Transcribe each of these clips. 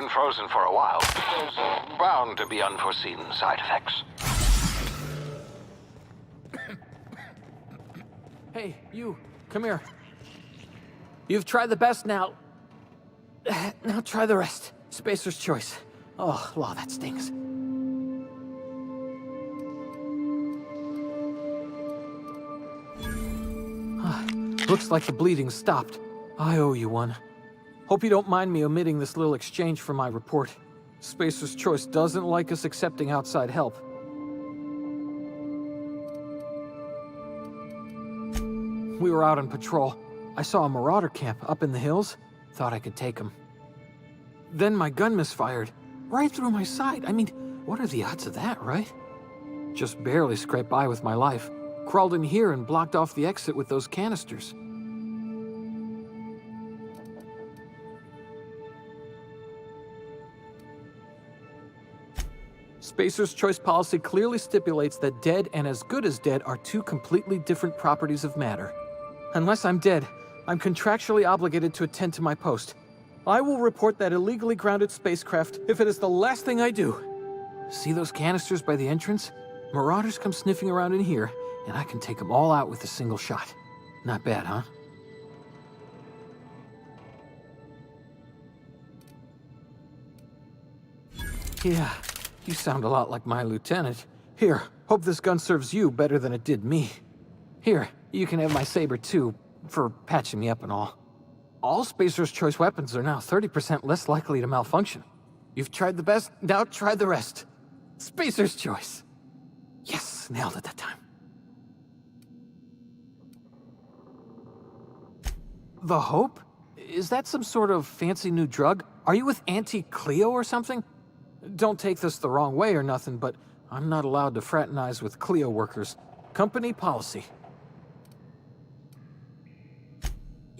been frozen for a while. There's bound to be unforeseen side effects. Hey, you, come here. You've tried the best now. Now try the rest. Spacer's choice. Oh, wow, that stings. Looks like the bleeding stopped. I owe you one. Hope you don't mind me omitting this little exchange from my report. Spacer's Choice doesn't like us accepting outside help. We were out on patrol. I saw a marauder camp up in the hills. Thought I could take them. Then my gun misfired. Right through my side. I mean, what are the odds of that, right? Just barely scraped by with my life. Crawled in here and blocked off the exit with those canisters. Spacer's Choice policy clearly stipulates that dead and as good as dead are two completely different properties of matter. Unless I'm dead, I'm contractually obligated to attend to my post. I will report that illegally grounded spacecraft if it is the last thing I do. See those canisters by the entrance? Marauders come sniffing around in here, and I can take them all out with a single shot. Not bad, huh? Yeah, you sound a lot like my lieutenant. Here, hope this gun serves you better than it did me. Here, you can have my saber too, for patching me up and all. All Spacer's Choice weapons are now 30% less likely to malfunction. You've tried the best, now try the rest. Spacer's Choice. Yes, nailed it that time. The Hope? Is that some sort of fancy new drug? Are you with Auntie Cleo or something? Don't take this the wrong way or nothing, but I'm not allowed to fraternize with Cleo workers. Company policy.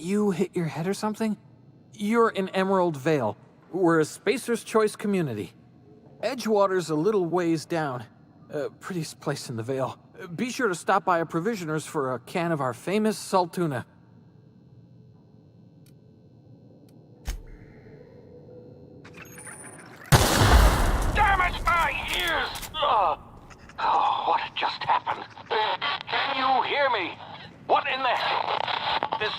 You hit your head or something? You're in Emerald Vale. We're a Spacer's Choice community. Edgewater's a little ways down. Prettiest place in the Vale. Be sure to stop by a provisioner's for a can of our famous salt tuna. Damn it, my ears! Oh, what just happened? Can you hear me? What in the hell? This...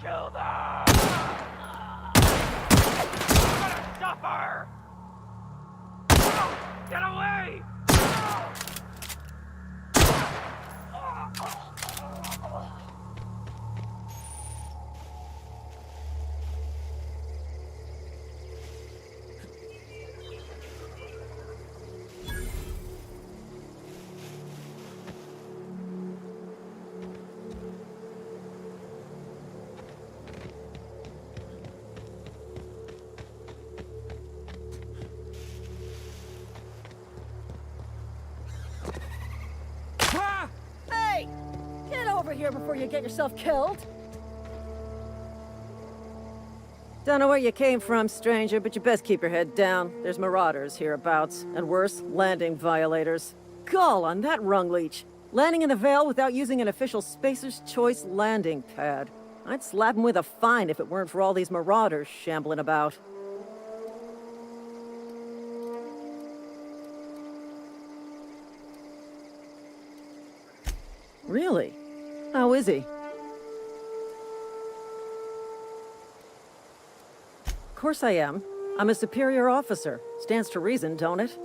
Kill them! Stop her! Get away! Hey! Get over here before you get yourself killed! Don't know where you came from, stranger, but you best keep your head down. There's marauders hereabouts, and worse, landing violators. Gall on that rung leech! Landing in the Vale without using an official Spacer's Choice landing pad. I'd slap him with a fine if it weren't for all these marauders shambling about. Really? How is he? Of course I am. I'm a superior officer. Stands to reason, don't it?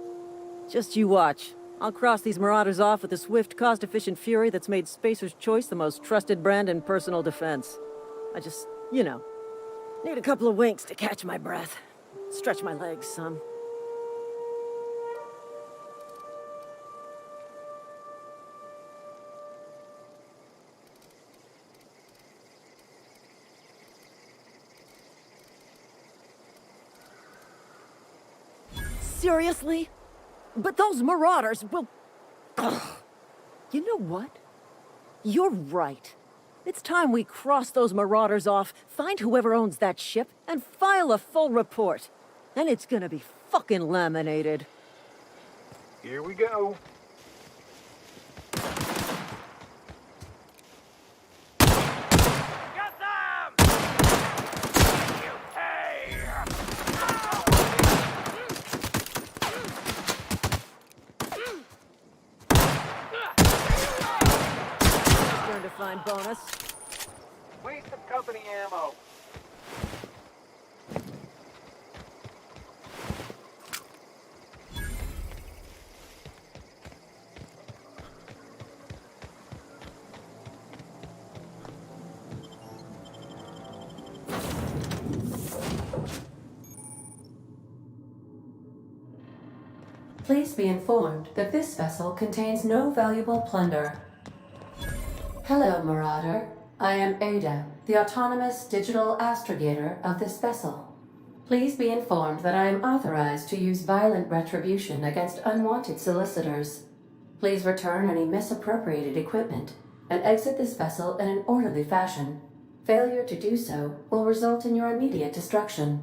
Just you watch. I'll cross these marauders off with a swift, cost-efficient fury that's made Spacer's Choice the most trusted brand in personal defense. I just, need a couple of winks to catch my breath. Stretch my legs some. Seriously? But those marauders will... Ugh. You know what? You're right. It's time we cross those marauders off, find whoever owns that ship, and file a full report. Then it's gonna be fucking laminated. Here we go. Got them! You pay! Turn to find bonus. Waste of company ammo. Please be informed that this vessel contains no valuable plunder. Hello, Marauder. I am Ada, the autonomous digital astrogator of this vessel. Please be informed that I am authorized to use violent retribution against unwanted solicitors. Please return any misappropriated equipment and exit this vessel in an orderly fashion. Failure to do so will result in your immediate destruction.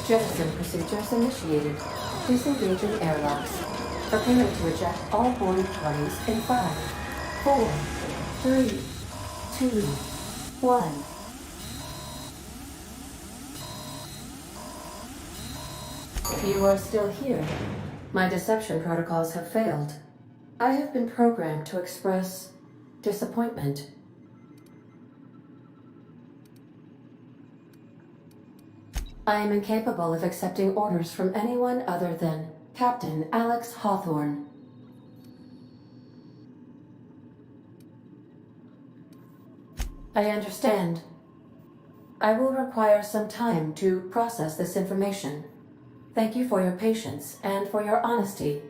Jettison procedures initiated. Disengaging airlocks. Preparing to eject all boarding parties in 5, 4, 3, 2, 1. You are still here. My deception protocols have failed. I have been programmed to express disappointment. I am incapable of accepting orders from anyone other than Captain Alex Hawthorne. I understand. I will require some time to process this information. Thank you for your patience and for your honesty.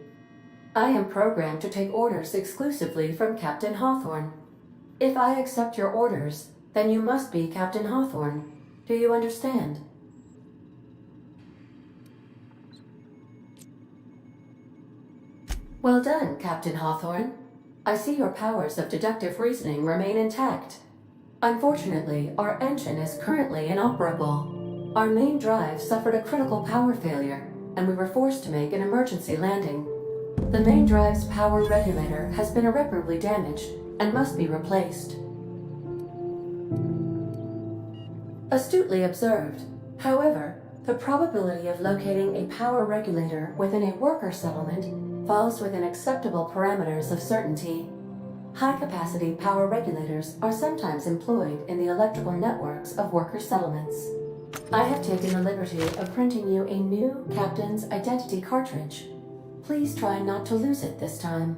I am programmed to take orders exclusively from Captain Hawthorne. If I accept your orders, then you must be Captain Hawthorne. Do you understand? Well done, Captain Hawthorne. I see your powers of deductive reasoning remain intact. Unfortunately, our engine is currently inoperable. Our main drive suffered a critical power failure, and we were forced to make an emergency landing. The main drive's power regulator has been irreparably damaged and must be replaced. Astutely observed. However, the probability of locating a power regulator within a worker settlement falls within acceptable parameters of certainty. High-capacity power regulators are sometimes employed in the electrical networks of worker settlements. I have taken the liberty of printing you a new Captain's Identity cartridge. Please try not to lose it this time.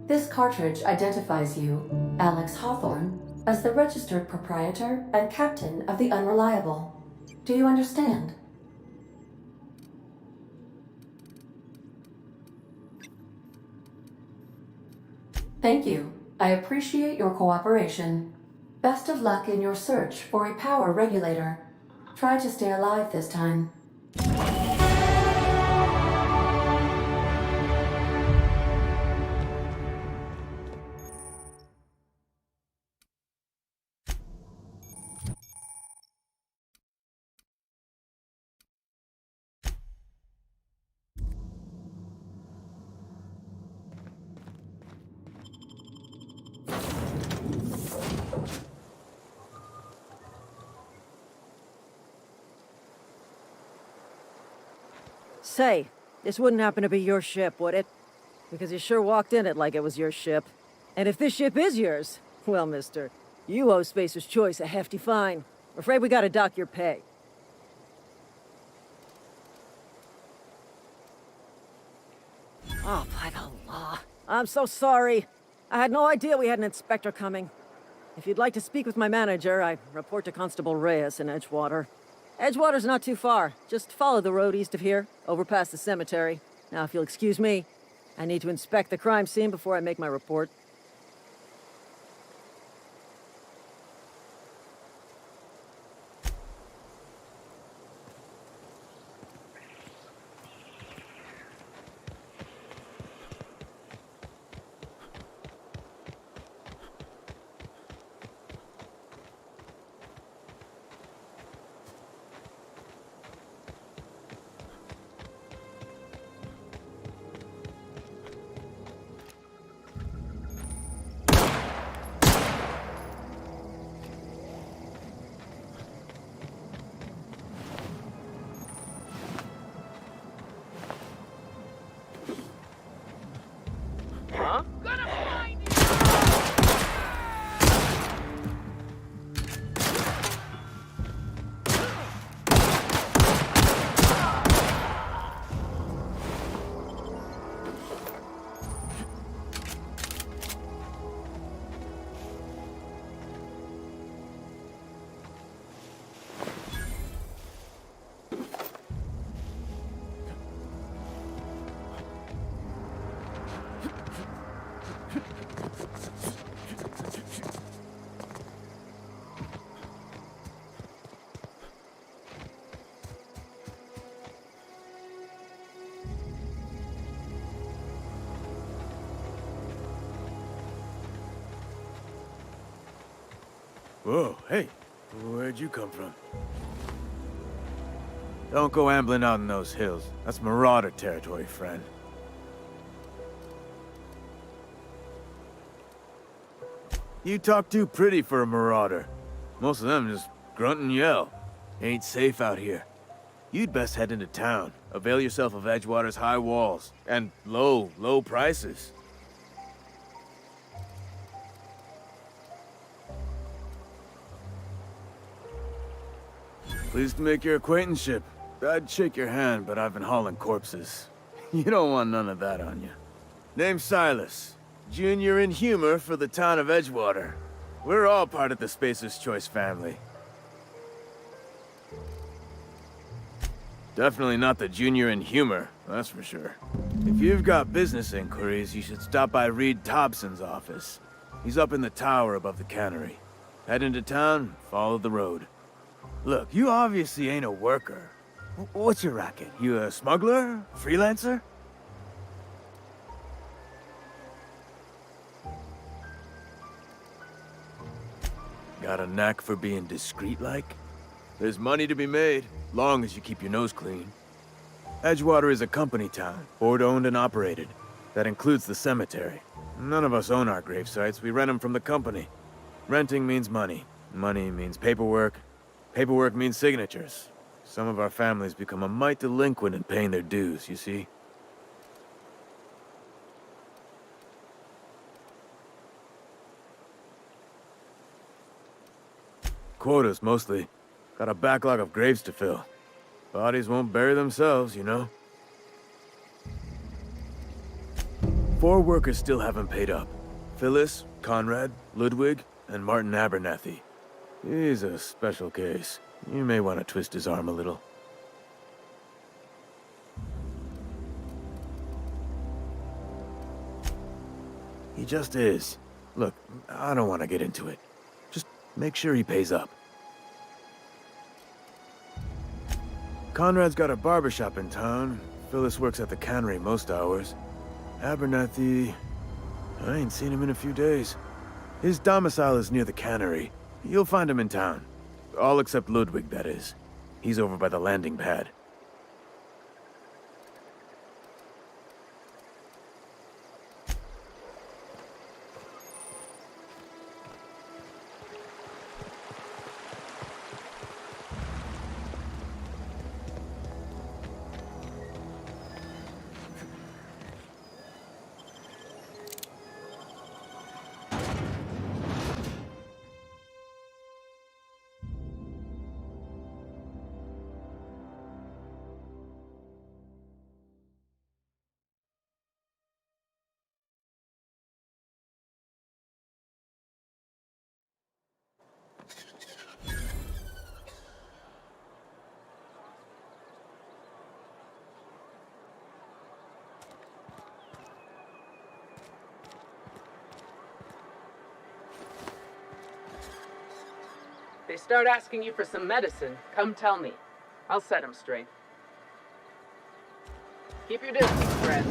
This cartridge identifies you, Alex Hawthorne, as the registered proprietor and captain of the Unreliable. Do you understand? Thank you. I appreciate your cooperation. Best of luck in your search for a power regulator. Try to stay alive this time. Say, this wouldn't happen to be your ship, would it? Because you sure walked in it like it was your ship. And if this ship is yours, well, mister, you owe Spacer's Choice a hefty fine. I'm afraid we gotta dock your pay. Oh, by the law. I'm so sorry. I had no idea we had an inspector coming. If you'd like to speak with my manager, I report to Constable Reyes in Edgewater. Edgewater's not too far. Just follow the road east of here, over past the cemetery. Now, if you'll excuse me, I need to inspect the crime scene before I make my report. Whoa, hey, where'd you come from? Don't go ambling out in those hills. That's Marauder territory, friend. You talk too pretty for a Marauder. Most of them just grunt and yell. Ain't safe out here. You'd best head into town. Avail yourself of Edgewater's high walls. And low prices. Pleased to make your acquaintanceship. I'd shake your hand, but I've been hauling corpses. You don't want none of that on you. Name's Silas. Junior in humor for the town of Edgewater. We're all part of the Spacer's Choice family. Definitely not the junior in humor, that's for sure. If you've got business inquiries, you should stop by Reed Thompson's office. He's up in the tower above the cannery. Head into town, follow the road. Look, you obviously ain't a worker. What's your racket? You a smuggler? Freelancer? Got a knack for being discreet-like? There's money to be made, long as you keep your nose clean. Edgewater is a company town, board-owned and operated. That includes the cemetery. None of us own our grave sites, we rent them from the company. Renting means money. Money means paperwork. Paperwork means signatures. Some of our families become a mite delinquent in paying their dues, you see? Quotas, mostly. Got a backlog of graves to fill. Bodies won't bury themselves, you know? 4 workers still haven't paid up. Phyllis, Conrad, Ludwig, and Martin Abernathy. He's a special case. You may want to twist his arm a little. He just is. Look, I don't want to get into it. Just make sure he pays up. Conrad's got a barbershop in town. Phyllis works at the cannery most hours. Abernathy... I ain't seen him in a few days. His domicile is near the cannery. You'll find him in town. All except Ludwig, that is. He's over by the landing pad. they start asking you for some medicine, come tell me. I'll set them straight. Keep your distance, friend.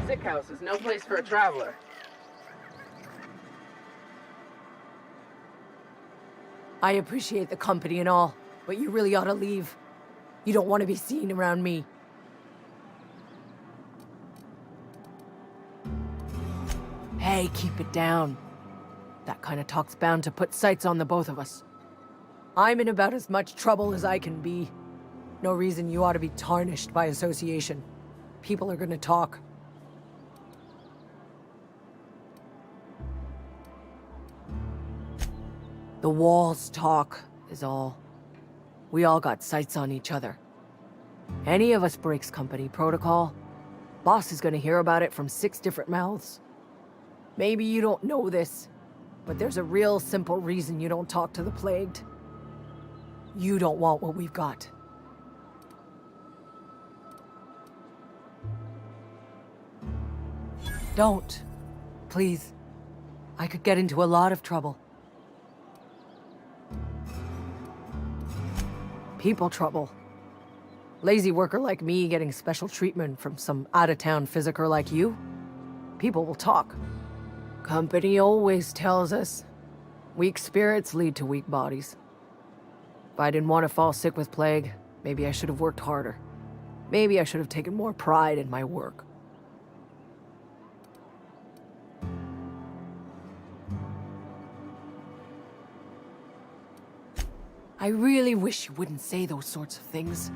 Sick house is no place for a traveler. I appreciate the company and all, but you really ought to leave. You don't want to be seen around me. Hey, keep it down. That kind of talk's bound to put sights on the both of us. I'm in about as much trouble as I can be. No reason you ought to be tarnished by association. People are gonna talk. The walls talk, is all. We all got sights on each other. Any of us breaks company protocol, boss is gonna hear about it from 6 different mouths. Maybe you don't know this, but there's a real simple reason you don't talk to the plagued. You don't want what we've got. Don't. Please. I could get into a lot of trouble. People trouble. Lazy worker like me getting special treatment from some out-of-town physiker like you? People will talk. Company always tells us, weak spirits lead to weak bodies. If I didn't want to fall sick with plague, maybe I should have worked harder. Maybe I should have taken more pride in my work. I really wish you wouldn't say those sorts of things.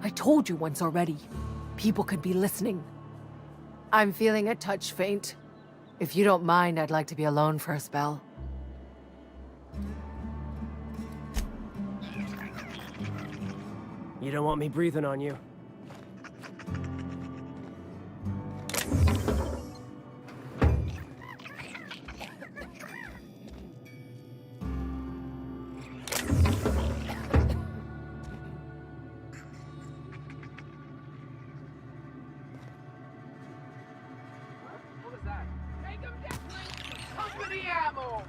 I told you once already. People could be listening. I'm feeling a touch faint. If you don't mind, I'd like to be alone for a spell. You don't want me breathing on you. What was that? Take them down! Company ammo!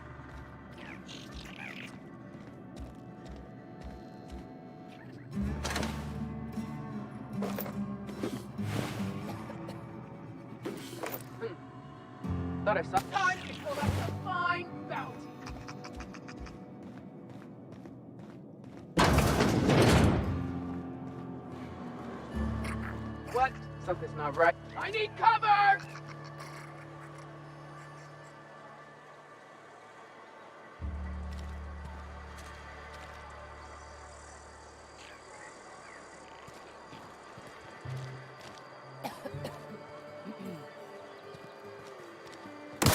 Thought I saw time to collect a fine bounty. What? Something's not right. I need cover!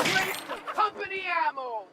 Where's the company ammo?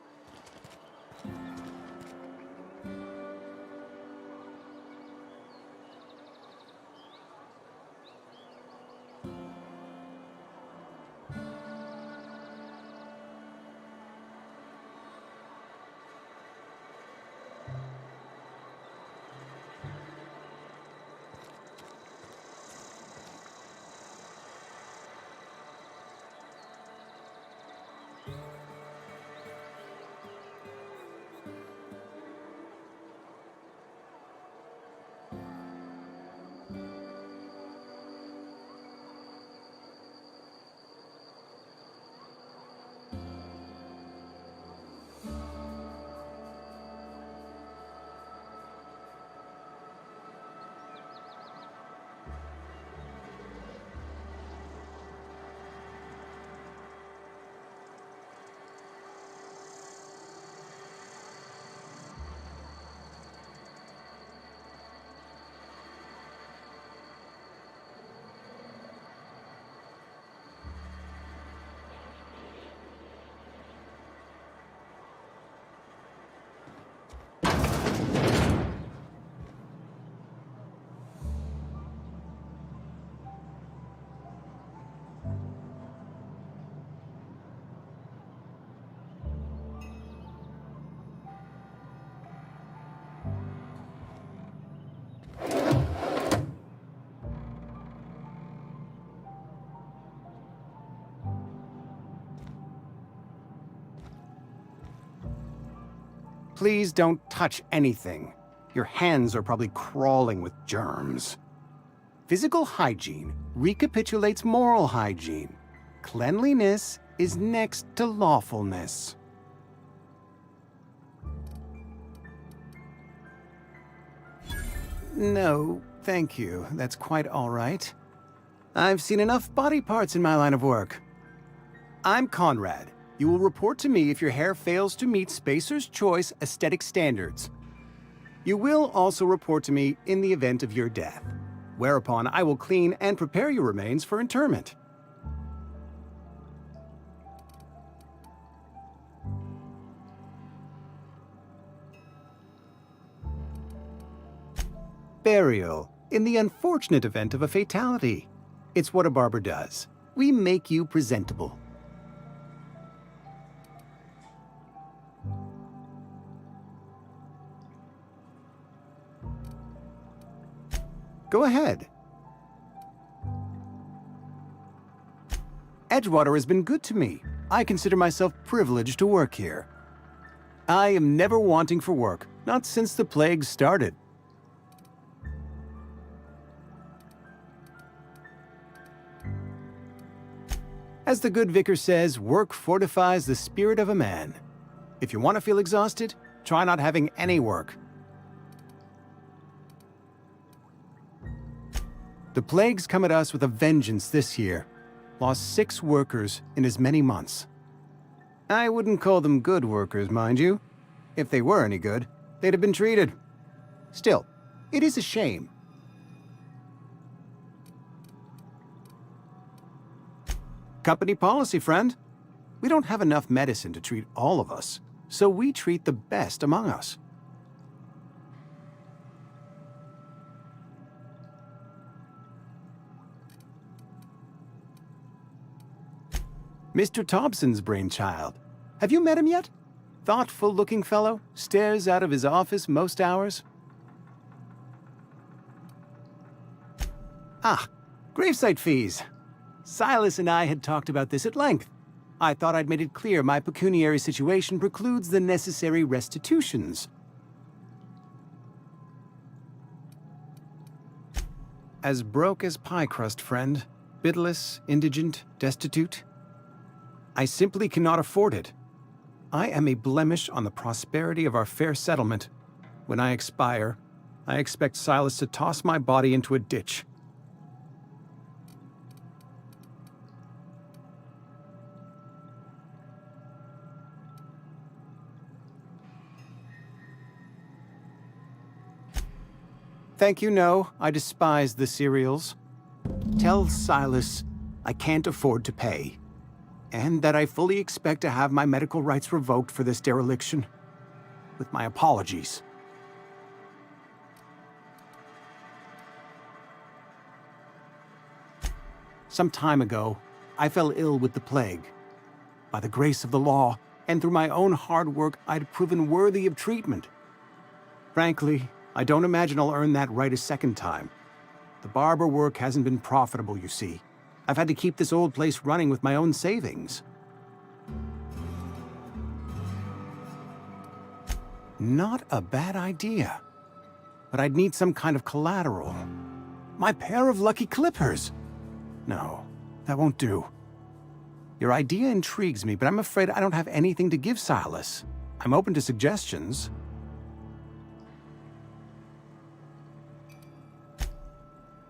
Please don't touch anything. Your hands are probably crawling with germs. Physical hygiene recapitulates moral hygiene. Cleanliness is next to lawfulness. No, thank you. That's quite all right. I've seen enough body parts in my line of work. I'm Conrad. You will report to me if your hair fails to meet Spacer's Choice aesthetic standards. You will also report to me in the event of your death, whereupon I will clean and prepare your remains for interment. Burial, in the unfortunate event of a fatality. It's what a barber does. We make you presentable. Go ahead. Edgewater has been good to me. I consider myself privileged to work here. I am never wanting for work, not since the plague started. As the good vicar says, work fortifies the spirit of a man. If you want to feel exhausted, try not having any work. The plague's come at us with a vengeance this year. Lost 6 workers in as many months. I wouldn't call them good workers, mind you. If they were any good, they'd have been treated. Still, it is a shame. Company policy, friend. We don't have enough medicine to treat all of us, so we treat the best among us. Mr. Thompson's brainchild. Have you met him yet? Thoughtful-looking fellow, stares out of his office most hours. Ah, gravesite fees. Silas and I had talked about this at length. I thought I'd made it clear my pecuniary situation precludes the necessary restitutions. As broke as pie crust, friend. Bidless, indigent, destitute. I simply cannot afford it. I am a blemish on the prosperity of our fair settlement. When I expire, I expect Silas to toss my body into a ditch. Thank you, no. I despise the cereals. Tell Silas I can't afford to pay. And that I fully expect to have my medical rights revoked for this dereliction. With my apologies. Some time ago, I fell ill with the plague. By the grace of the law, and through my own hard work, I'd proven worthy of treatment. Frankly, I don't imagine I'll earn that right a second time. The barber work hasn't been profitable, you see. I've had to keep this old place running with my own savings. Not a bad idea. But I'd need some kind of collateral. My pair of lucky clippers! No, that won't do. Your idea intrigues me, but I'm afraid I don't have anything to give Silas. I'm open to suggestions.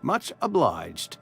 Much obliged.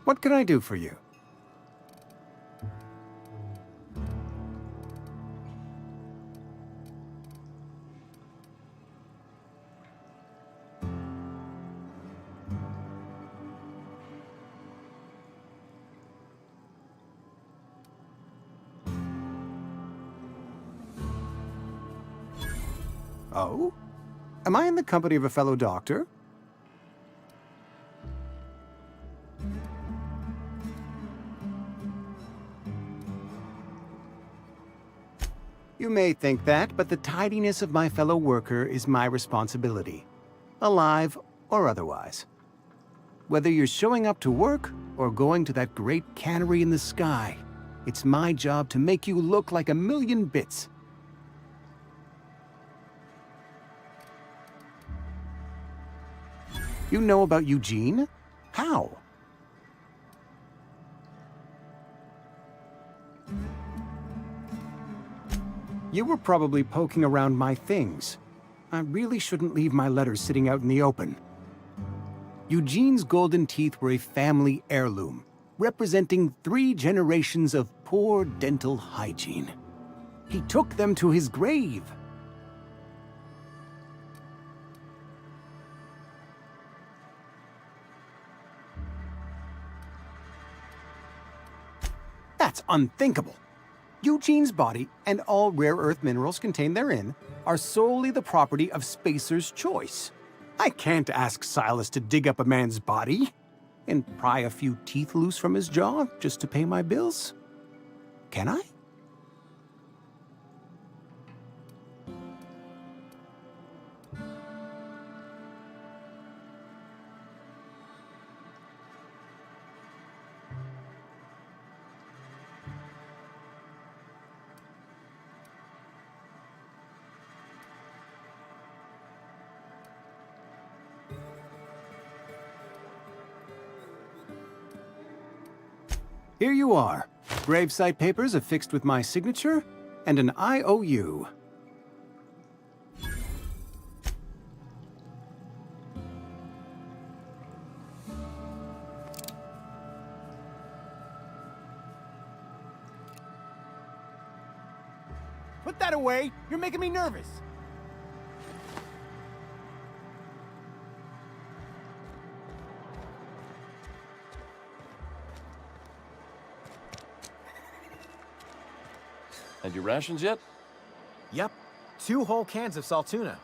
What can I do for you? Oh? Am I in the company of a fellow doctor? You may think that, but the tidiness of my fellow worker is my responsibility, alive or otherwise. Whether you're showing up to work or going to that great cannery in the sky, it's my job to make you look like a million bits. You know about Eugene? How? You were probably poking around my things. I really shouldn't leave my letters sitting out in the open. Eugene's golden teeth were a family heirloom, representing 3 generations of poor dental hygiene. He took them to his grave. That's unthinkable. Eugene's body and all rare earth minerals contained therein are solely the property of Spacer's Choice. I can't ask Silas to dig up a man's body and pry a few teeth loose from his jaw just to pay my bills. Can I? Here you are. Gravesite papers affixed with my signature and an IOU. Put that away! You're making me nervous! Had your rations yet? Yep. 2 whole cans of salt tuna.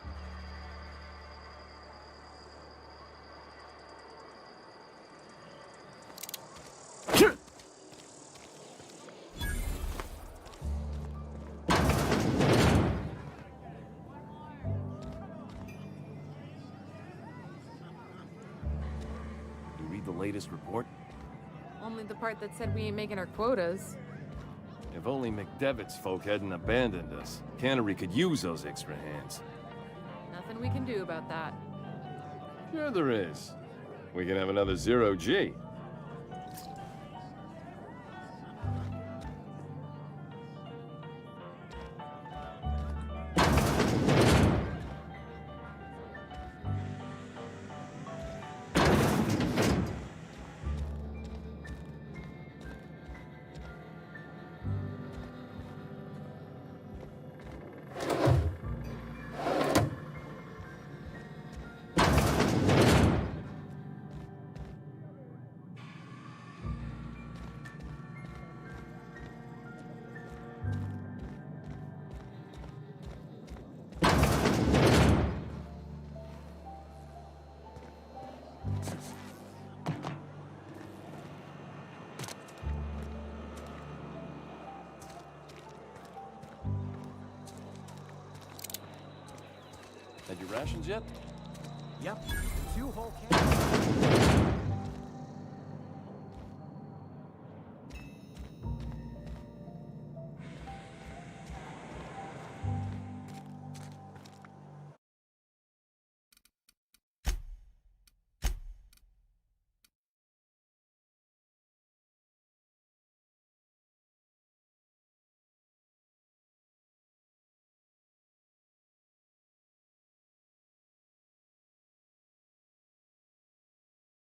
You read the latest report? Only the part that said we ain't making our quotas. If only McDevitt's folk hadn't abandoned us. Cannery could use those extra hands. Nothing we can do about that. Sure there is. We can have another 0G. Had your rations yet? Yep. 2 whole cans.